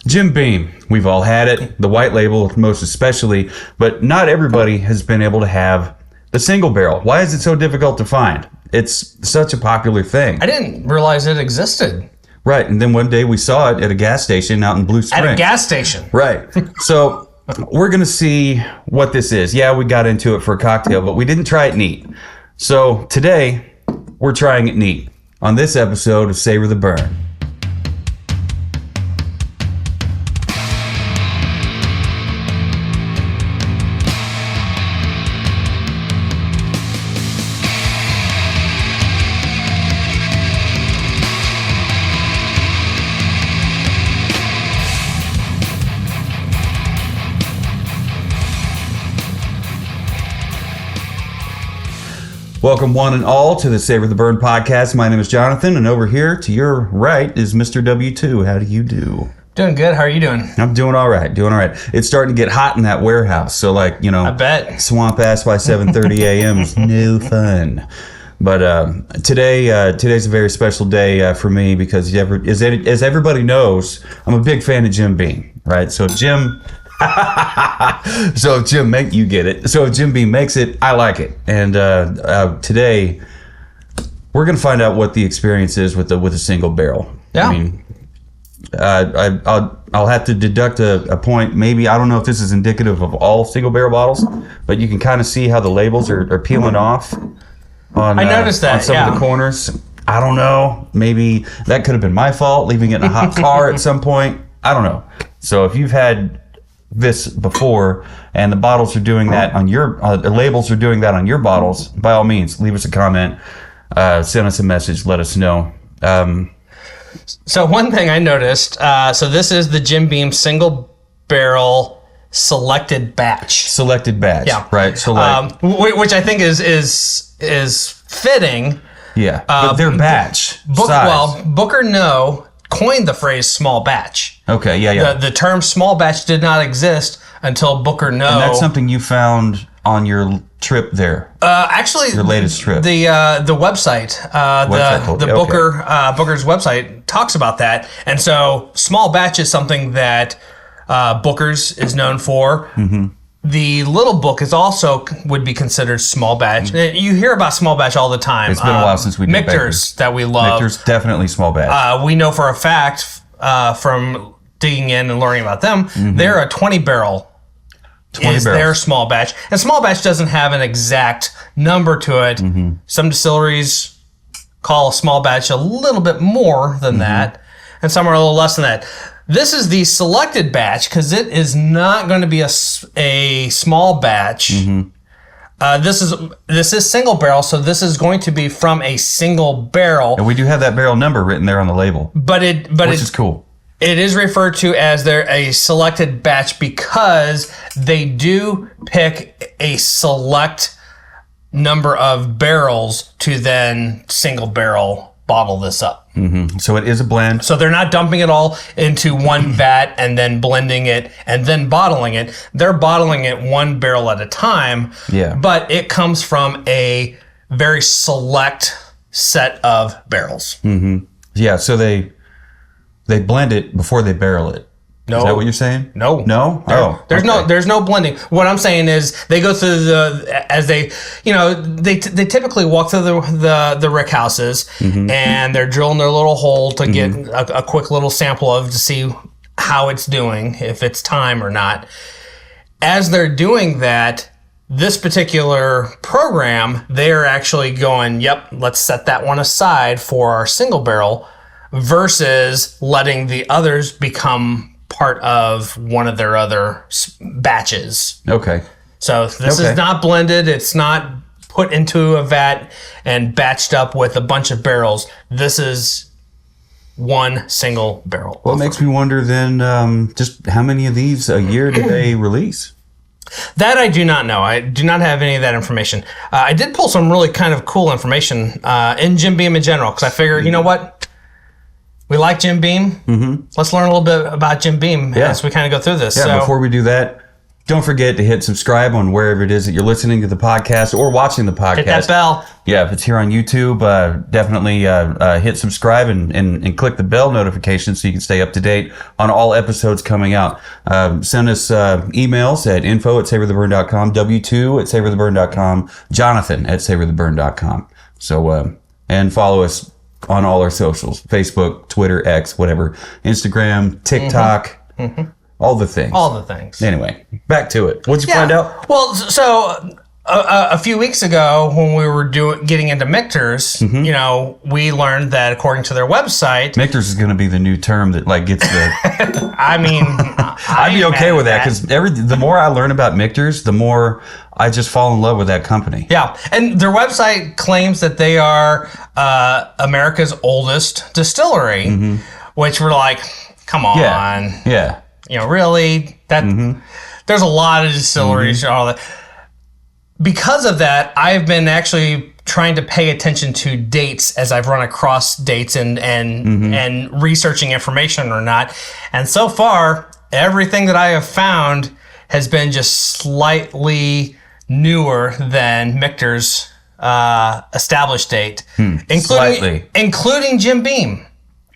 Jim Beam, we've all had it, the white label most especially, but not everybody has been able to have the single barrel. Why is it so difficult to find? It's such a popular thing. I didn't realize it existed. Right, and then one day we saw it at a gas station out in Blue Springs. At a gas station. Right. So we're going to see what this is. Yeah, we got into it for a cocktail, but we didn't try it neat. So today, we're trying it neat on this episode of Savor the Burn. Welcome one and all to the Savor the Burn podcast. My name is Jonathan, and over here to your right is Mr. W2. How do you do? Doing good. How are you doing? I'm doing all right. It's starting to get hot in that warehouse. So I bet. Swamp ass by 7:30 a.m. is no fun. But today's a very special day for me because as everybody knows, I'm a big fan of Jim Beam, right? So Jim... So if Jim you get it. So if Jim Beam makes it, I like it. And today we're gonna find out what the experience is with a single barrel. Yeah. I mean, I'll have to deduct a point. Maybe I don't know if this is indicative of all single barrel bottles, but you can kind of see how the labels are peeling off. I noticed that on some of the corners. I don't know. Maybe that could have been my fault, leaving it in a hot car at some point. I don't know. So if you've had this before and the bottles are doing that on your the labels are doing that on your bottles, by all means leave us a comment, send us a message, let us know. So one thing I noticed, so this is the Jim Beam single barrel selected batch, yeah, right? So which I think is fitting. Yeah, but their batch size. Booker coined the phrase small batch. Okay, yeah. The term small batch did not exist until Booker And that's something you found on your trip there. Actually, your latest trip. The website, Booker's website talks about that. And so small batch is something that Booker's is known for. Mm-hmm. The little book is also would be considered small batch. You hear about small batch all the time. It's been a while since we did Michter's that we love. Michter's definitely small batch. We know for a fact from digging in and learning about them, they're a 20 barrel. Their small batch. And small batch doesn't have an exact number to it. Mm-hmm. Some distilleries call a small batch a little bit more than that, and some are a little less than that. This is the selected batch because it is not going to be a small batch. Mm-hmm. This is single barrel, so this is going to be from a single barrel. And we do have that barrel number written there on the label, which is cool. It is referred to as a selected batch because they do pick a select number of barrels to then single barrel bottle this up. Mm-hmm. So it is a blend. So they're not dumping it all into one vat and then blending it and then bottling it. They're bottling it one barrel at a time. Yeah. But it comes from a very select set of barrels. Mm-hmm. Yeah. So they blend it before they barrel it. No. Is that what you're saying? No. No? There's no blending. What I'm saying is they go through they typically walk through the rick houses and they're drilling their little hole to get a quick little sample to see how it's doing, if it's time or not. As they're doing that, this particular program, they're actually going, yep, let's set that one aside for our single barrel versus letting the others become part of one of their other batches. Okay. So this is not blended. It's not put into a vat and batched up with a bunch of barrels. This is one single barrel. Well, it makes me wonder then just how many of these a year do they release? That I do not know. I do not have any of that information. I did pull some really kind of cool information in Jim Beam in general because I figured, you know what? We like Jim Beam. Mm-hmm. Let's learn a little bit about Jim Beam as we kind of go through this. Yeah, before we do that, Don't forget to hit subscribe on wherever it is that you're listening to the podcast or watching the podcast. Hit that bell. Yeah, if it's here on YouTube, definitely hit subscribe and click the bell notification so you can stay up to date on all episodes coming out. Send us emails at info@savortheburn.com, w2@savortheburn.com, jonathan@savortheburn.com. So, and follow us on all our socials, Facebook, Twitter, X, whatever, Instagram, TikTok. All the things. All the things. Anyway, back to it. What'd you find out? Well, so a few weeks ago when we were getting into Mictors, we learned that according to their website... Mictors is going to be the new term that gets the... I mean... I'd be okay with that because the more I learn about Mictors, the more I just fall in love with that company. Yeah, and their website claims that they are America's oldest distillery, which we're like, come on. Yeah. Really? There's a lot of distilleries and all that. Because of that, I've been actually trying to pay attention to dates as I've run across dates and researching information or not. And so far, everything that I have found has been just slightly newer than Michter's established date, including Jim Beam.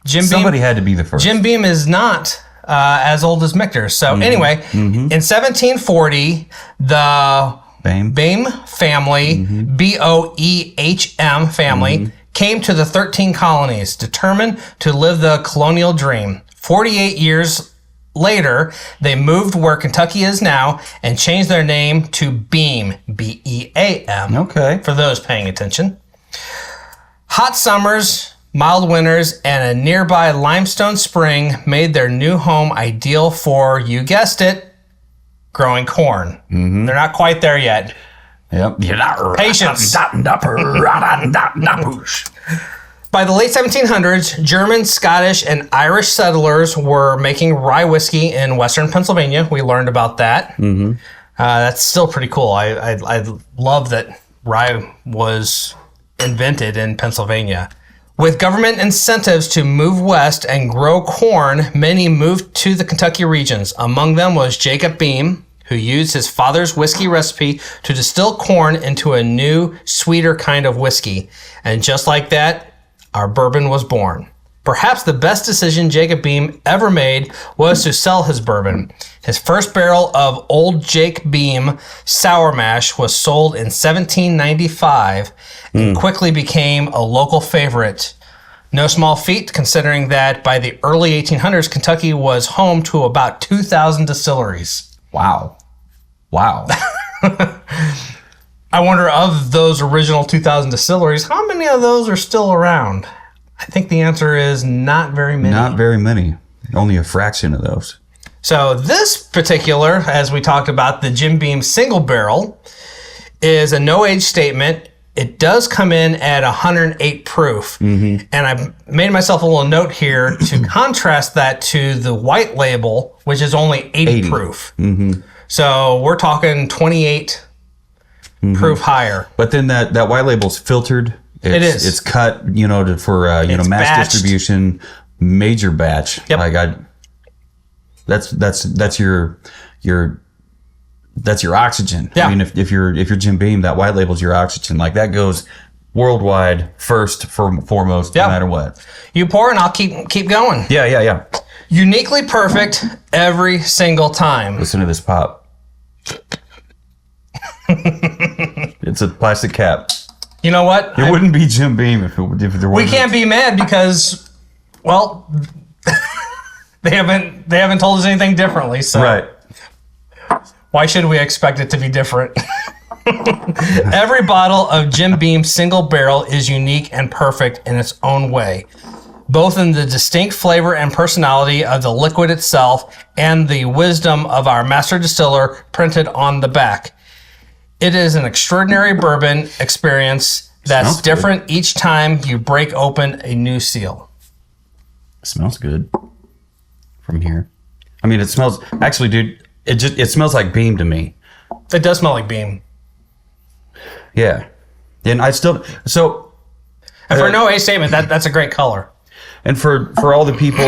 Somebody had to be the first. Jim Beam is not as old as Michter's. So anyway, in 1740, the Boehm family, Boehm family, came to the 13 colonies, determined to live the colonial dream. 48 years later, they moved where Kentucky is now and changed their name to Beam, B-E-A-M. Okay. For those paying attention. Hot summers, mild winters, and a nearby limestone spring made their new home ideal for, you guessed it, growing corn. They're not quite there yet. Yep. Patience. By the late 1700s, German, Scottish, and Irish settlers were making rye whiskey in western Pennsylvania. We learned about that. That's still pretty cool. I love that rye was invented in Pennsylvania. With government incentives to move west and grow corn, many moved to the Kentucky regions. Among them was Jacob Beam, who used his father's whiskey recipe to distill corn into a new, sweeter kind of whiskey. And just like that, our bourbon was born. Perhaps the best decision Jacob Beam ever made was to sell his bourbon. His first barrel of Old Jake Beam Sour Mash was sold in 1795 and quickly became a local favorite. No small feat, considering that by the early 1800s, Kentucky was home to about 2,000 distilleries. Wow. I wonder, of those original 2,000 distilleries, how many of those are still around? I think the answer is not very many. Not very many. Only a fraction of those. So this particular, as we talked about, the Jim Beam single barrel, is a no-age statement. It does come in at 108 proof. And I made myself a little note here to contrast that to the white label, which is only 80 proof. So we're talking 28 proof higher. But then that white label's filtered. It is. It's cut, for mass batched. distribution, major batch. Yep. Like that's your oxygen. Yeah. I mean, if you're Jim Beam, that white label's your oxygen. Like that goes worldwide first, foremost, no matter what. You pour and I'll keep going. Yeah. Uniquely perfect every single time. Listen to this pop. It's a plastic cap. You know what? It wouldn't be Jim Beam if there wasn't. We can't be mad because, well, they haven't told us anything differently. So Right. Why should we expect it to be different? Every bottle of Jim Beam single barrel is unique and perfect in its own way, both in the distinct flavor and personality of the liquid itself and the wisdom of our master distiller printed on the back. It is an extraordinary bourbon experience that's different each time you break open a new seal. It smells good from here. I mean, it smells... Actually, dude, it smells like Beam to me. It does smell like Beam. Yeah. And I still... So... And for no age statement, that's a great color. And for all the people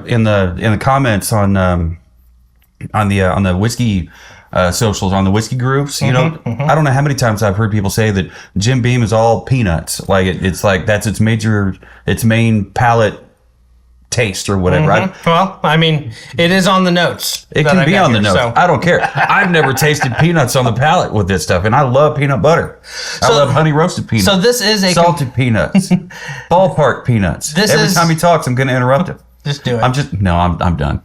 in the comments on the whiskey socials on the whiskey groups. You know, I don't know how many times I've heard people say that Jim Beam is all peanuts. Like it's like that's its main palate taste or whatever. Well, I mean, it is on the notes. It can be on the notes. So. I don't care. I've never tasted peanuts on the palate with this stuff, and I love peanut butter. I love honey roasted peanuts. So this is a salted peanuts, ballpark peanuts. Every time he talks, I'm going to interrupt him. Just do it. I'm done.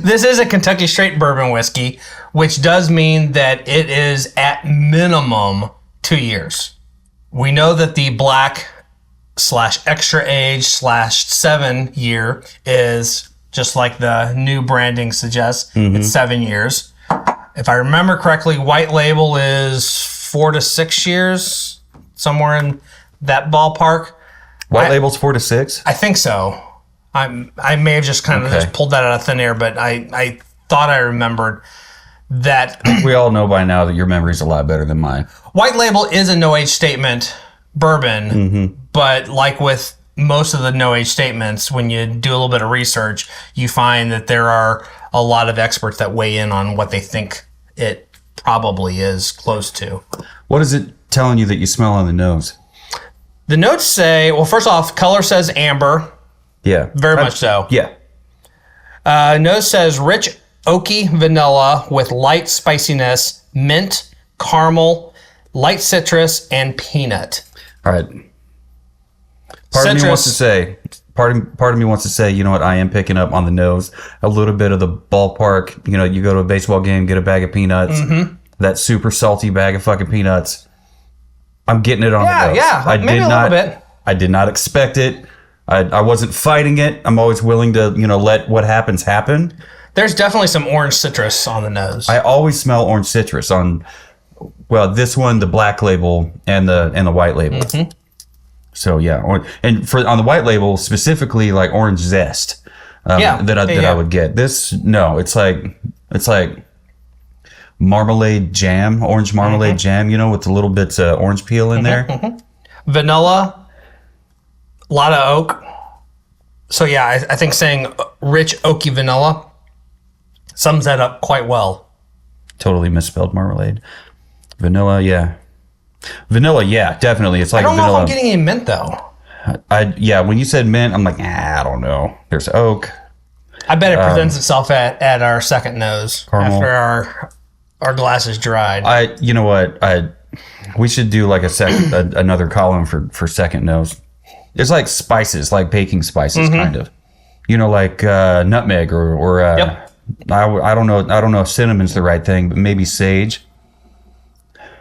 This is a Kentucky straight bourbon whiskey, which does mean that it is at minimum 2 years. We know that the black / extra age / 7 year is just like the new branding suggests. It's 7 years. If I remember correctly, white label is 4 to 6 years, somewhere in that ballpark. White label's 4 to 6? I think so. I may have just kind of just pulled that out of thin air, but I thought I remembered that. We all know by now that your memory's a lot better than mine. White label is a no age statement bourbon, but like with most of the no age statements, when you do a little bit of research, you find that there are a lot of experts that weigh in on what they think it probably is close to. What is it telling you that you smell on the nose? The notes say, well, first off, color says amber. Yeah. Very much so. Yeah. Nose says rich oaky vanilla with light spiciness, mint, caramel, light citrus, and peanut. All right. Part of me wants to say, you know what, I am picking up on the nose a little bit of the ballpark. You know, you go to a baseball game, get a bag of peanuts, that super salty bag of fucking peanuts. I'm getting it on the nose. Yeah, maybe a little bit. I did not expect it. I wasn't fighting it. I'm always willing to, let what happens happen. There's definitely some orange citrus on the nose. I always smell orange citrus on, this one, the black label and the white label. So yeah, and on the white label specifically, like orange zest that I would get. This it's like marmalade jam, orange marmalade jam. With the little bits of orange peel in there. Vanilla. A lot of oak. So yeah, I think saying rich oaky vanilla sums that up quite well. Totally misspelled marmalade. Vanilla, yeah. Vanilla, yeah, definitely. It's like I don't vanilla. know if I'm getting any mint though. When you said mint, I'm like, I don't know. There's oak. I bet it presents itself at our second nose caramel. After our glass is dried. You know what? We should do like another column for second nose. It's like spices, like baking spices, kind of. Like nutmeg or Yep. I don't know if cinnamon's the right thing, but maybe sage.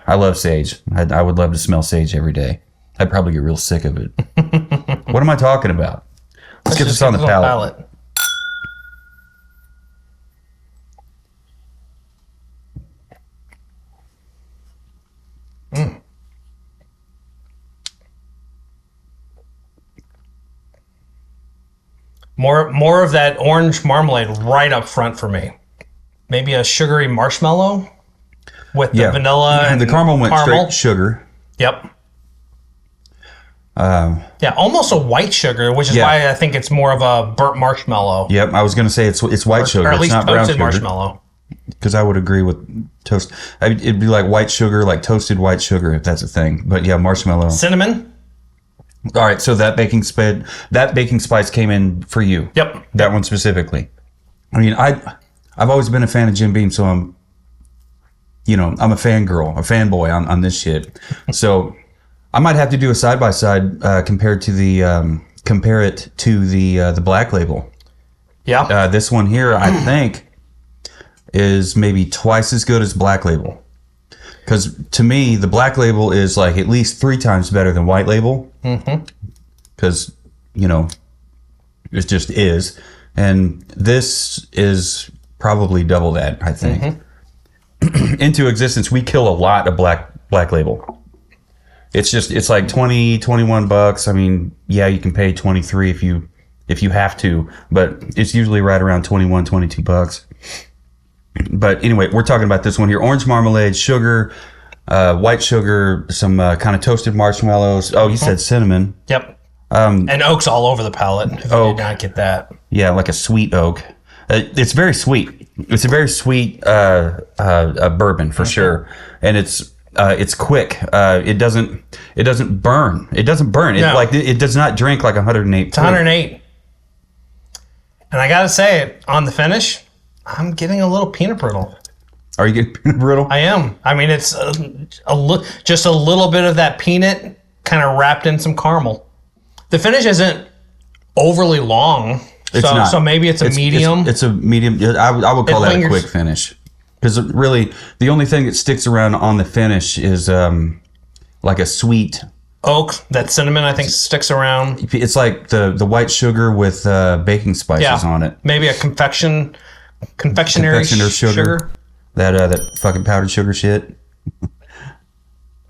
I love sage. I would love to smell sage every day. I'd probably get real sick of it. What am I talking about? Let's get this on the palate. More of that orange marmalade right up front for me. Maybe a sugary marshmallow with the vanilla and the caramel went straight sugar. Yep. Almost a white sugar, which is why I think it's more of a burnt marshmallow. Yep, I was going to say it's white sugar. Or at least it's not brown toasted sugar. Marshmallow. Because I would agree with toast. It'd be like white sugar, like toasted white sugar, if that's a thing. But yeah, marshmallow. Cinnamon. All right, so that baking spice came in for you. Yep. That one specifically. I mean, I've always been a fan of Jim Beam, so I'm a fangirl, a fanboy on this shit. So I might have to do a side by side compare it to the black label. Yeah. This one here, I think, is maybe twice as good as black label. Because to me, the black label is like at least 3 times better than white label. Because, it just is. And this is probably double that, I think. Into existence, we kill a lot of black label. It's like 20, 21 bucks. I mean, yeah, you can pay 23 if you have to, but it's usually right around 21, 22 bucks. But anyway, we're talking about this one here. Orange marmalade, sugar, white sugar, some kind of toasted marshmallows. Oh, you said cinnamon. Yep. And oak's all over the palate, if you did not get that. Yeah, like a sweet oak. It's very sweet. It's a very sweet bourbon for sure, and it's quick. It doesn't burn. It doesn't burn. No. It does not drink like 108. It's 108. And I gotta say, on the finish, I'm getting a little peanut brittle. Are you getting peanut brittle? I am. I mean, it's just a little bit of that peanut kind of wrapped in some caramel. The finish isn't overly long, so maybe it's a medium. It's a medium. I would call that a quick finish. Because really, the only thing that sticks around on the finish is like a sweet oak. That cinnamon, I think, sticks around. It's like the white sugar with baking spices on it. Maybe a confectionery sugar. That fucking powdered sugar shit.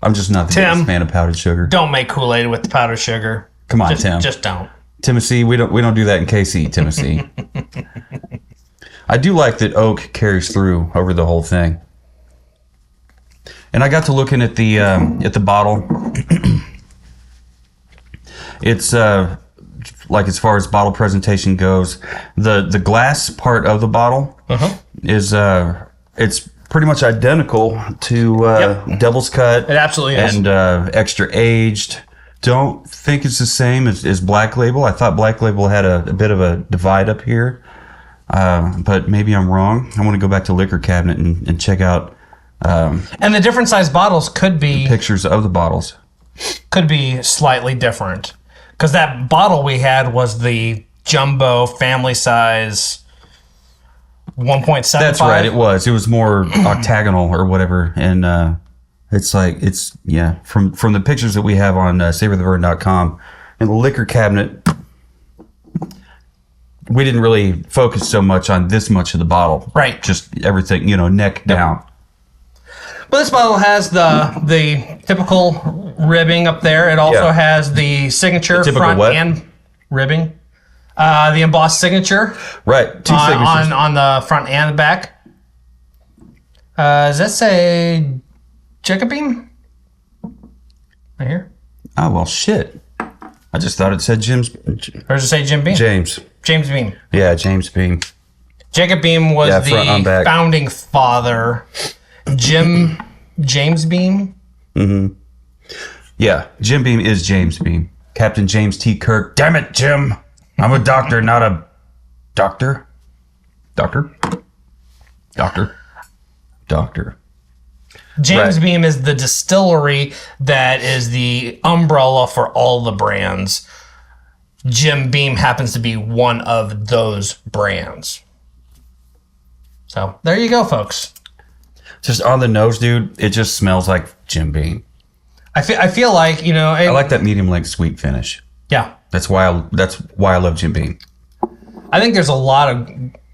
I'm just not the biggest fan of powdered sugar. Don't make Kool-Aid with the powdered sugar. Come on, Tim. Just don't. Tennessee, we don't do that in KC, Tennessee. I do like that oak carries through over the whole thing. And I got to looking at the bottle. It's like as far as bottle presentation goes, the glass part of the bottle is it's pretty much identical to Devil's Cut. It absolutely is. And extra aged. Don't think it's the same as Black Label. I thought Black Label had a bit of a divide up here, but maybe I'm wrong. I want to go back to Liquor Cabinet and check out. And the different size bottles could be pictures of the bottles. Could be slightly different, because that bottle we had was the jumbo family size 1.75. That's right. It was more octagonal or whatever, and it's from the pictures that we have on savortheburn.com and the Liquor Cabinet. We didn't really focus so much on this much of the bottle, right? Just everything, neck down. But this bottle has the typical ribbing up there. It also has the signature front and ribbing. The embossed signature. Right. Two signatures. On the front and the back. Does that say Jacobeam? Right here. Oh, well, shit. I just thought it said Jim's. Or does it say Jim Beam? James. James Beam. Yeah, James Beam. Jacob Beam was the founding father. James Beam? Mm-hmm. Yeah, Jim Beam is James Beam. Captain James T. Kirk. Damn it, Jim. I'm a doctor, not a doctor. Doctor. James Beam is the distillery that is the umbrella for all the brands. Jim Beam happens to be one of those brands. So there you go, folks. Just on the nose, dude, it just smells like Jim Beam. I feel like, I like that medium length sweet finish. Yeah. That's why I love Jim Beam. I think there's a lot of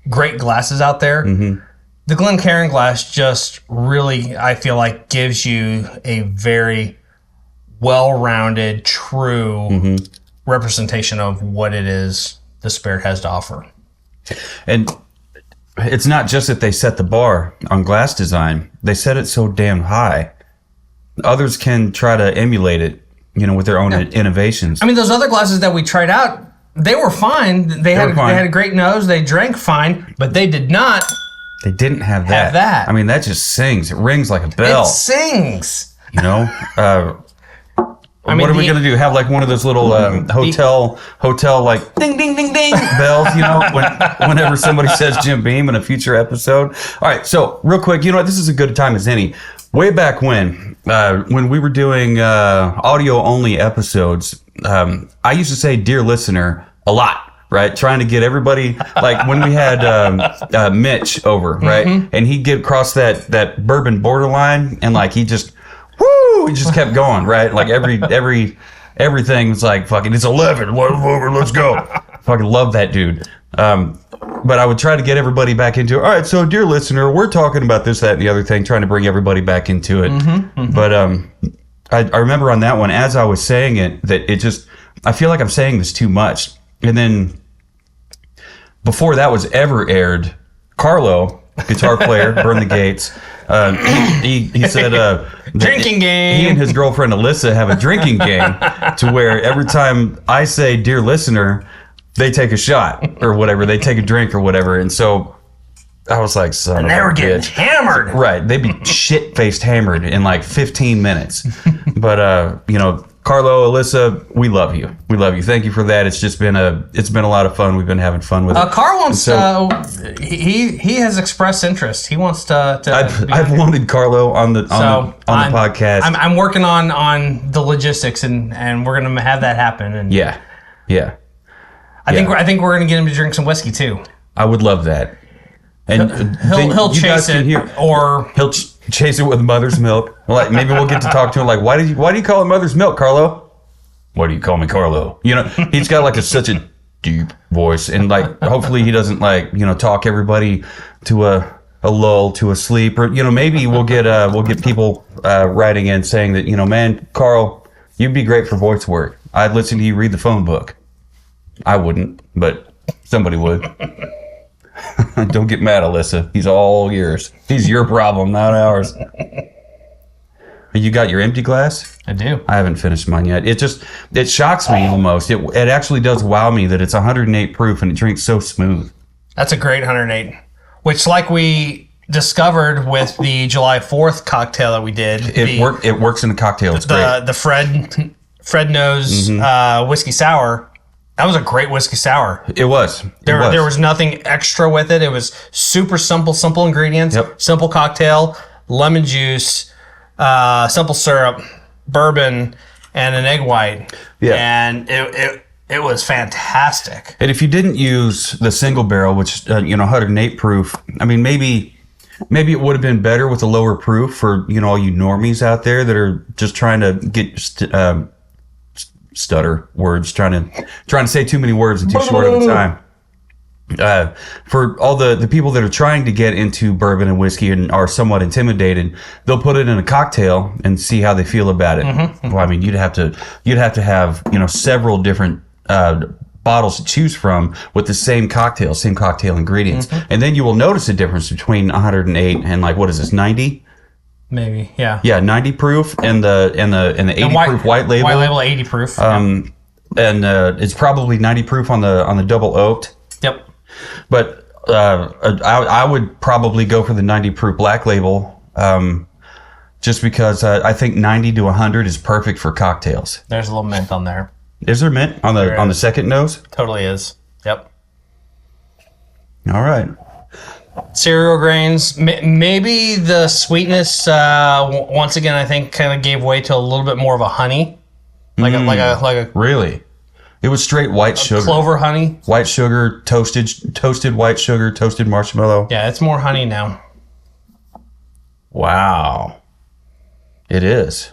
great glasses out there. Mm-hmm. The Glencairn glass just really, I feel like, gives you a very well-rounded, true representation of what it is the spirit has to offer. And it's not just that they set the bar on glass design. They set it so damn high. Others can try to emulate it, with their own innovations. I mean, those other glasses that we tried out, they were fine. They had a great nose. They drank fine, but they did not. They didn't have that. I mean, that just sings. It rings like a bell. It sings. What are we going to do? Have like one of those little hotel like ding, ding, ding, ding bells, whenever somebody says Jim Beam in a future episode. All right. So real quick, this is a good time as any. Way back when we were doing audio only episodes, I used to say, "Dear listener," a lot. Right, trying to get everybody, like when we had Mitch over, right, and he'd get across that bourbon borderline, and like he just kept going, right, like everything was like fucking, it's 11, let's go, fucking love that dude. But I would try to get everybody back into it. All right, so dear listener, we're talking about this, that, and the other thing, trying to bring everybody back into it. But I remember on that one, as I was saying it, that it just, I feel like I'm saying this too much, and then. Before that was ever aired, Carlo, guitar player, Burn the Gates, he said drinking game. He and his girlfriend Alyssa have a drinking game to where every time I say "dear listener," they take a shot or whatever, they take a drink or whatever, and so I was like, son And of they a were getting bitch. hammered. Right. They'd be shit-faced hammered in like 15 minutes. But, Carlo, Alyssa, we love you. We love you. Thank you for that. It's been a lot of fun. We've been having fun with it. Carl wants he has expressed interest. He wants to I've wanted Carlo on the podcast. I'm working on the logistics and we're gonna have that happen. And yeah. I think we're gonna get him to drink some whiskey too. I would love that. And he'll chase it, or he'll chase it with mother's milk. Like maybe we'll get to talk to him. Like, why do you call it mother's milk, Carlo? Why do you call me Carlo? He's got like such a deep voice, and like hopefully he doesn't talk everybody to a lull to a sleep, or maybe we'll get people writing in saying that man, Carl, you'd be great for voice work. I'd listen to you read the phone book. I wouldn't, but somebody would. Don't get mad, Alyssa. He's all yours. He's your problem, not ours. You got your empty glass? I do. I haven't finished mine yet. It shocks me almost. It actually does wow me that it's 108 proof and it drinks so smooth. That's a great 108, which like we discovered with the July 4th cocktail that we did. It works in the cocktail. It's great. The Fred Nose whiskey sour. That was a great whiskey sour. It was. There was nothing extra with it. It was super simple ingredients. Yep. Simple cocktail, lemon juice, simple syrup, bourbon, and an egg white. Yeah. And it was fantastic. And if you didn't use the single barrel, which 108 proof, I mean maybe it would have been better with a lower proof for all you normies out there that are just trying to get stutter words, trying to say too many words in too short of a time. For all the people that are trying to get into bourbon and whiskey and are somewhat intimidated, they'll put it in a cocktail and see how they feel about it. Well, I mean, you'd have to have several different bottles to choose from with the same cocktail ingredients, and then you will notice a difference between 108 and like what is this 90? Maybe, yeah. Yeah, 90 proof and the 80 proof white label. White label 80 proof. And it's probably 90 proof on the double oaked. Yep. But I would probably go for the 90 proof black label, just because I think 90 to 100 is perfect for cocktails. There's a little mint on there. Is there mint on the second nose? Totally is. Yep. All right. Cereal grains. Maybe the sweetness once again I think kind of gave way to a little bit more of a honey, like a really. It was straight white sugar, clover honey, white sugar, toasted white sugar, toasted marshmallow. Yeah, it's more honey now. Wow, it is.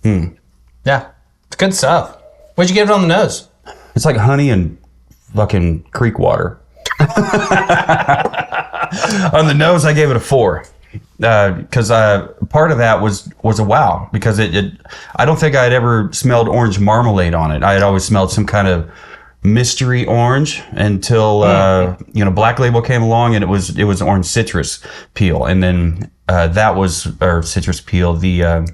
Yeah, it's good stuff. What'd you give it on the nose? It's like honey and fucking creek water. On the nose, I gave it a 4 because part of that was a wow, because I don't think I had ever smelled orange marmalade on it. I had always smelled some kind of mystery orange until Black Label came along, and it was orange citrus peel, and then citrus peel, the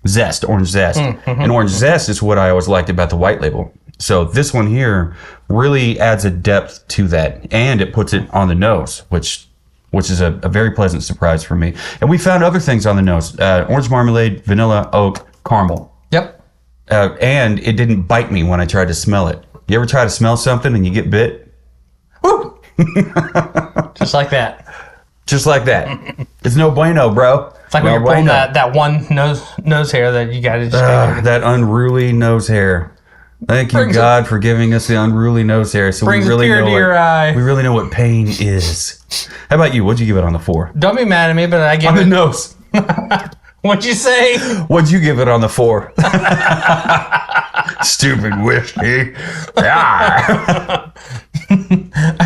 zest, orange zest, and orange zest is what I always liked about the white label. So this one here really adds a depth to that, and it puts it on the nose, which is a very pleasant surprise for me. And we found other things on the nose: orange marmalade, vanilla, oak, caramel. Yep. And it didn't bite me when I tried to smell it. You ever try to smell something and you get bit? Woo! Just like that. Just like that. It's no bueno, bro. It's like when you're pulling that one nose hair that you got to just... that unruly nose hair. Thank you, God, for giving us the unruly nose hair, so we really know what pain is. How about you? What'd you give it on the 4? Don't be mad at me, but I gave on it... the nose. What'd you say? What'd you give it on the 4? Stupid whiskey. I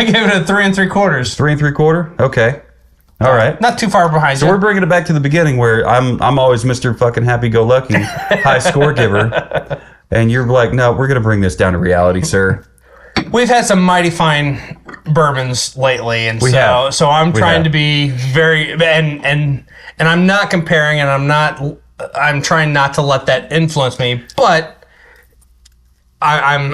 gave it a 3 3/4. 3 3/4? Okay. All right. Not too far behind you. So we're bringing it back to the beginning, where I'm always Mr. fucking happy-go-lucky, high score giver. And you're like, no, we're going to bring this down to reality, sir. We've had some mighty fine bourbons lately, and so I'm trying to be very and I'm not comparing, and I'm trying not to let that influence me, but I'm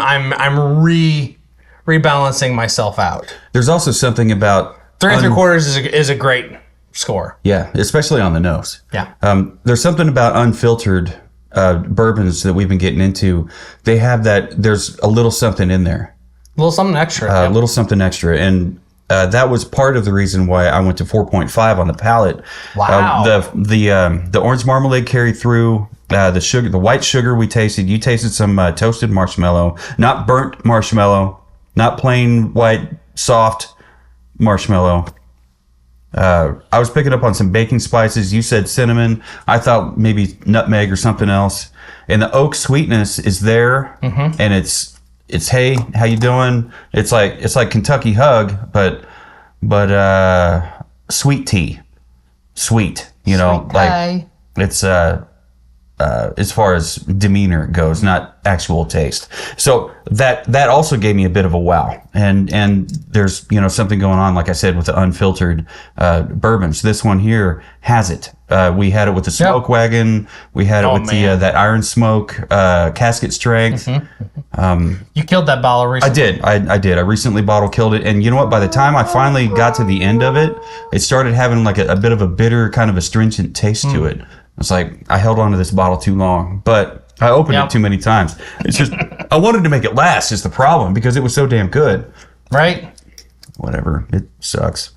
rebalancing myself out. There's also something about 3 3/4 is a great score. Yeah, especially on the nose. Yeah. There's something about unfiltered bourbons that we've been getting into. They have that. There's a little something in there. A little something extra. A little something extra, and that was part of the reason why I went to 4.5 on the palate. Wow. The orange marmalade carried through. The sugar, the white sugar we tasted. You tasted some toasted marshmallow, not burnt marshmallow, not plain white soft marshmallow. I was picking up on some baking spices. You said cinnamon. I thought maybe nutmeg or something else. And the oak sweetness is there, and it's hey, how you doing? It's like Kentucky Hug, but sweet tea, sweet. You know, Sweet like pie. it's as far as demeanor goes, not actual taste. So that also gave me a bit of a wow. And there's something going on, like I said, with the unfiltered bourbons. This one here has it. We had it with the smoke wagon. We had it with that iron smoke casket strength. You killed that bottle recently. I did. I recently bottle killed it. And you know what? By the time I finally got to the end of it, it started having like a bit of a bitter, kind of astringent taste to it. It's like I held on to this bottle too long, but I opened it too many times. It's just I wanted to make it last is the problem because it was so damn good. Right? Whatever. It sucks.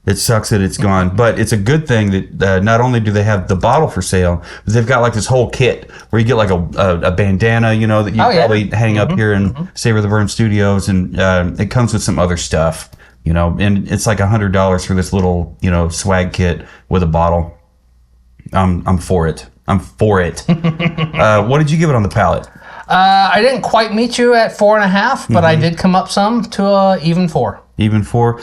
It sucks that it's gone, but it's a good thing that not only do they have the bottle for sale, but they've got like this whole kit where you get like a bandana, that you probably hang up here in Savor the Burn Studios, and it comes with some other stuff, and it's like $100 for this little, swag kit with a bottle. I'm for it. What did you give it on the palate? I didn't quite meet you at 4.5, but I did come up some to a even 4. Even 4?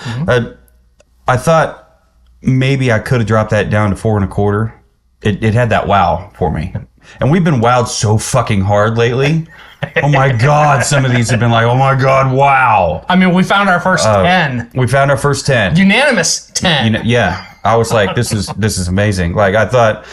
I thought maybe I could have dropped that down to 4.25. It had that wow for me. And we've been wowed so fucking hard lately. Oh my God, some of these have been like, oh my God, wow. I mean, we found our first 10. We found our first 10. Unanimous 10. Yeah. I was like, this is amazing. Like I thought,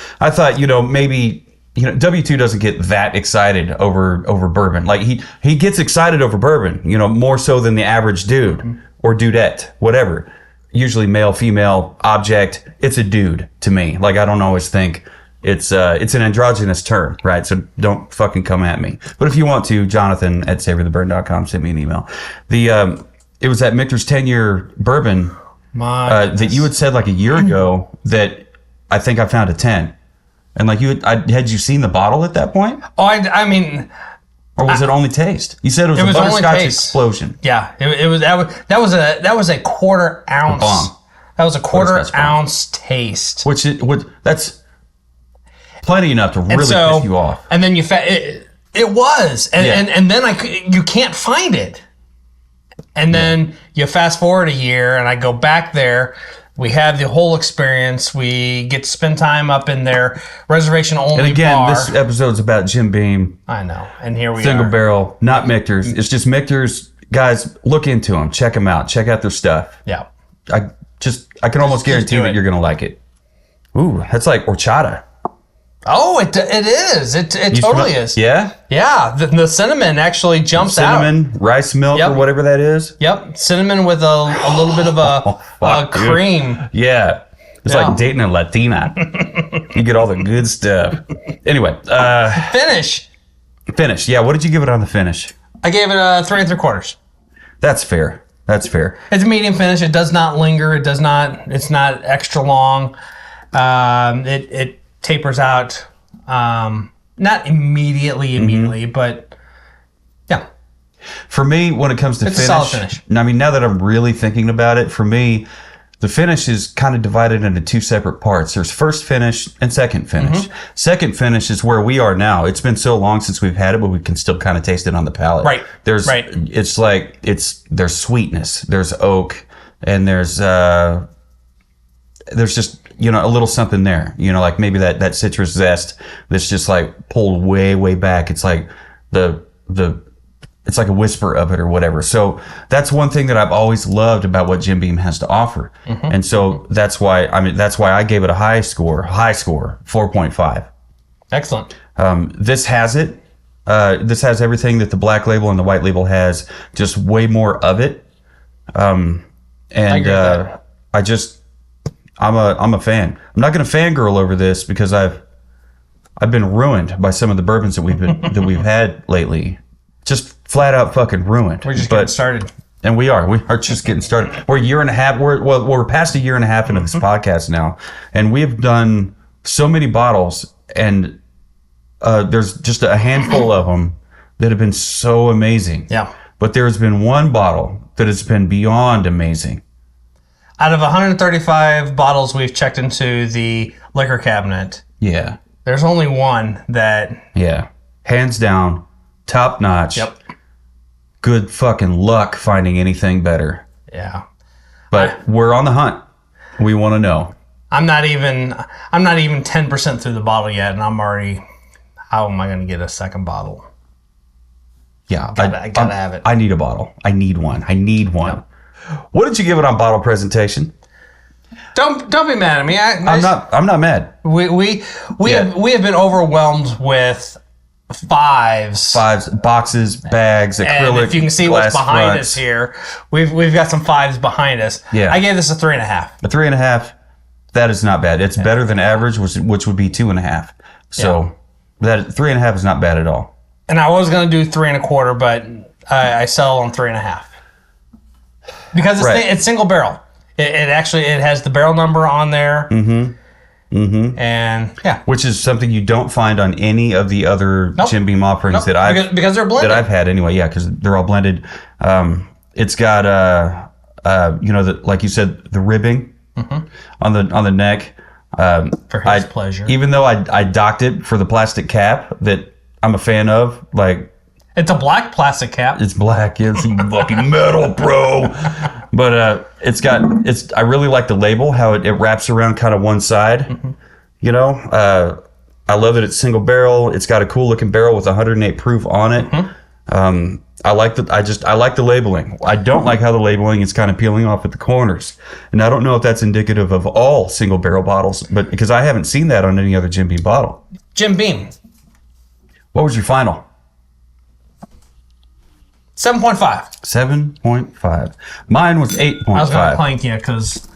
maybe, W2 doesn't get that excited over bourbon. Like he gets excited over bourbon, more so than the average dude or dudette, whatever. Usually male, female, object. It's a dude to me. Like I don't always think it's an androgynous term, right? So don't fucking come at me. But if you want to, Jonathan at savortheburn.com, send me an email. It was that Michter's 10-year bourbon that you had said like a year ago that I think I found a 10. And like had you seen the bottle at that point? Oh, I mean, or was it only taste? You said it was a butterscotch explosion. Yeah, it was that was a quarter ounce. That was a quarter ounce taste. That's plenty enough to really piss you off. And then it was, and then you can't find it. And then you fast forward a year, and I go back there. We have the whole experience. We get to spend time up in their reservation only bar. And again, this episode's about Jim Beam. I know. And here we are. Single barrel, not Michter's. It's just Michter's. Guys, look into them. Check them out. Check out their stuff. Yeah. I can almost guarantee that you're going to like it. Ooh, that's like horchata. Oh, it is. It totally is. Yeah? Yeah. The cinnamon actually jumps out. Cinnamon, rice milk, or whatever that is. Yep. Cinnamon with a little bit of a cream. Dude. Yeah. It's like dating a Latina. You get all the good stuff. Anyway. Finish. Yeah. What did you give it on the finish? I gave it a 3 3/4. That's fair. It's a medium finish. It does not linger. It's not extra long. It tapers out, not immediately, but yeah. For me, when it comes to it's a solid finish. I mean, now that I'm really thinking about it, for me, the finish is kind of divided into two separate parts. There's first finish and second finish. Second finish is where we are now. It's been so long since we've had it, but we can still kind of taste it on the palate. Right. It's like there's sweetness, there's oak, and there's just a little something there, like maybe that citrus zest that's just like pulled way back. It's like it's like a whisper of it or whatever. So that's one thing that I've always loved about what Jim Beam has to offer. And so that's why I gave it a high score, 4.5. Excellent. This has it. This has everything that the black label and the white label has, just way more of it. I'm a fan. I'm not going to fangirl over this because I've been ruined by some of the bourbons that we've had lately. Just flat out fucking ruined. We're just getting started. And we are just getting started. We're a year and a half. We're past a year and a half into this podcast now, and we have done so many bottles, and there's just a handful of them that have been so amazing. Yeah. But there's been one bottle that has been beyond amazing. Out of 135 bottles we've checked into the liquor cabinet, Yeah. there's only one that... Yeah. Hands down, top notch. Yep. Good fucking luck finding anything better. Yeah. But we're on the hunt. We want to know. I'm not even 10% through the bottle yet, and I'm already... How am I going to get a second bottle? Yeah. I gotta have it. I need a bottle. I need one. Yep. What did you give it on bottle presentation? Don't be mad at me. I'm not mad. We have been overwhelmed with fives, boxes, bags, acrylic. And if you can see what's behind us here, we've got some fives behind us. Yeah. I gave this a 3.5. A 3.5. That is not bad. It's better than average, which would be 2.5. So that 3.5 is not bad at all. And I was going to do 3.25, but I settled on 3.5 because it's single barrel. It actually has the barrel number on there. And which is something you don't find on any of the other Jim Beam offerings that because they're blended. That I've had anyway. Yeah, because they're all blended. It's got like you said, the ribbing on the neck. For his pleasure. Even though I docked it for the plastic cap that I'm a fan of, like it's a black plastic cap. It's black. It's fucking metal, bro. But I really like the label, how it wraps around kind of one side. You know, I love that it's single barrel. It's got a cool looking barrel with 108 proof on it. I like the labeling. I don't like how the labeling is kind of peeling off at the corners. And I don't know if that's indicative of all single barrel bottles, but because I haven't seen that on any other Jim Beam bottle. Jim Beam. What was your final? 7.5. 7.5. Mine was 8.5. I was going to plank you because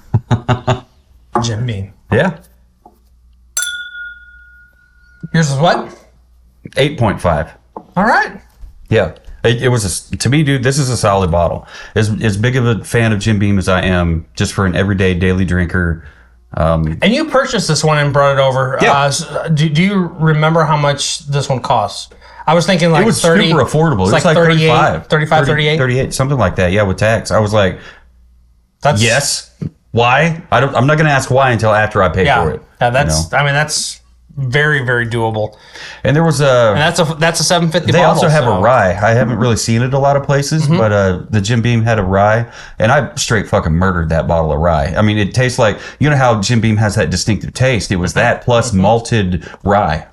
Jim Beam. Yeah. Yours is what? 8.5. All right. Yeah. It was to me, dude. This is a solid bottle. As big of a fan of Jim Beam as I am, just for an everyday daily drinker. And you purchased this one and brought it over. Yeah. Do you remember how much this one costs? I was thinking like it was 30. Super affordable. It was like 35, 38, 38, something like that. Yeah, with tax. I was like, that's yes. Why? I'm not going to ask why until after I pay for it. Yeah, that's. I mean, that's very, very doable. And there was and that's a 750. They also have a rye. I haven't really seen it a lot of places, but the Jim Beam had a rye, and I straight fucking murdered that bottle of rye. I mean, it tastes like, you know how Jim Beam has that distinctive taste. It was that plus malted rye.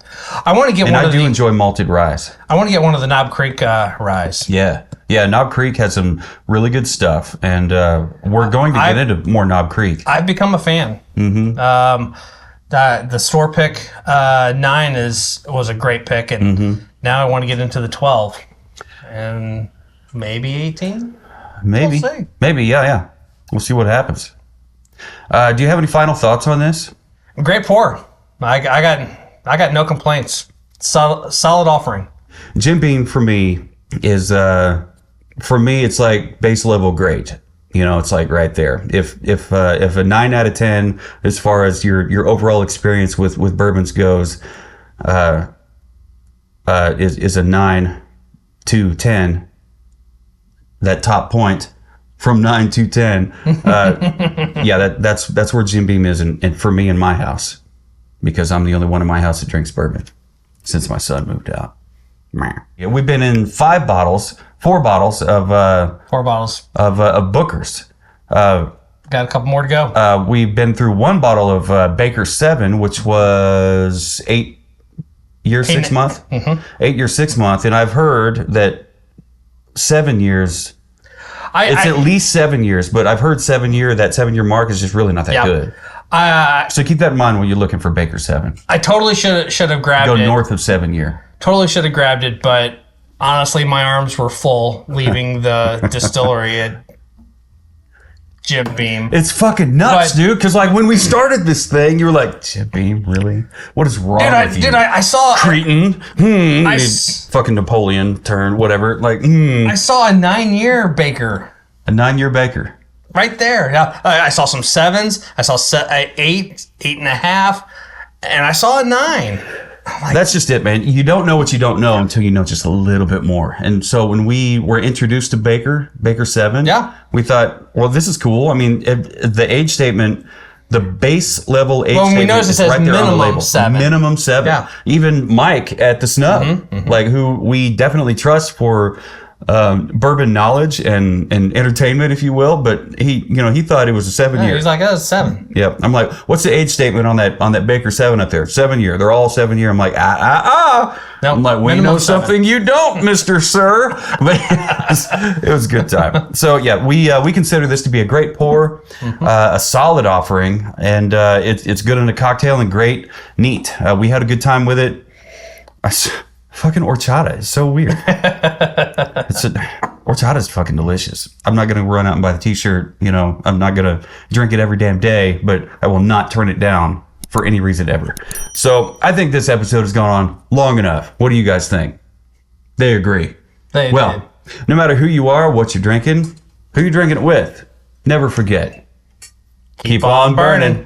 I want to get I do enjoy malted ryes. I want to get one of the Knob Creek ryes. Yeah. Knob Creek has some really good stuff, and we're going to get into more Knob Creek. I've become a fan. The store pick 9 was a great pick, and now I want to get into the 12 and maybe 18. Maybe, we'll see. Maybe, yeah. We'll see what happens. Do you have any final thoughts on this? Great pour. I got no complaints. Solid offering. Jim Beam for me is it's like base level great. You know, it's like right there. If a 9 out of 10 as far as your overall experience with bourbons goes, is a 9 to 10. That top point from 9 to 10. That's where Jim Beam is, and for me in my house, because I'm the only one in my house that drinks bourbon since my son moved out. Yeah, we've been in 4 bottles of Booker's. Got a couple more to go. We've been through 1 bottle of Baker 7, which was 8 years, 6 months. 8 years, 6 months, and I've heard that 7 years. It's at least 7 years, but I've heard that 7 year mark is just really not that good. So keep that in mind when you're looking for Baker 7. I totally should have grabbed it. Go north of 7 year. Totally should have grabbed it, but honestly, my arms were full leaving the distillery. Jim Beam. It's fucking nuts, dude. Because like when we started this thing, you were like, Jim Beam, really? What is wrong with you? Dude, I saw Cretin. Fucking Napoleon turn, whatever. Like, I saw a 9-year Baker. A 9-year Baker. Right there. Yeah, I saw some 7s. I saw 8, 8.5, and I saw a 9. That's just it, man. You don't know what you don't know until you know just a little bit more. And so when we were introduced to Baker 7, we thought, well, this is cool. I mean, the age statement, the base level age statement, we noticed it says right there on the label. minimum 7. Minimum 7. Yeah. Even Mike at the Snub, like who we definitely trust for bourbon knowledge and entertainment, if you will, but he thought it was a 7-year. He's like, oh, it's 7. Yep. I'm like, what's the age statement on that Baker 7 up there? 7-year. They're all 7-year. I'm like, Nope, I'm like, we know 7. Something you don't, Mr. Sir. But it was a good time. So yeah, we consider this to be a great pour, a solid offering, and it's good in a cocktail and great neat. We had a good time with it. Fucking horchata is so weird. Horchata is fucking delicious. I'm not going to run out and buy the t-shirt. I'm not going to drink it every damn day, but I will not turn it down for any reason ever. So I think this episode has gone on long enough. What do you guys think? They agree. They did. No matter who you are, what you're drinking, who you're drinking it with, never forget. Keep on burning.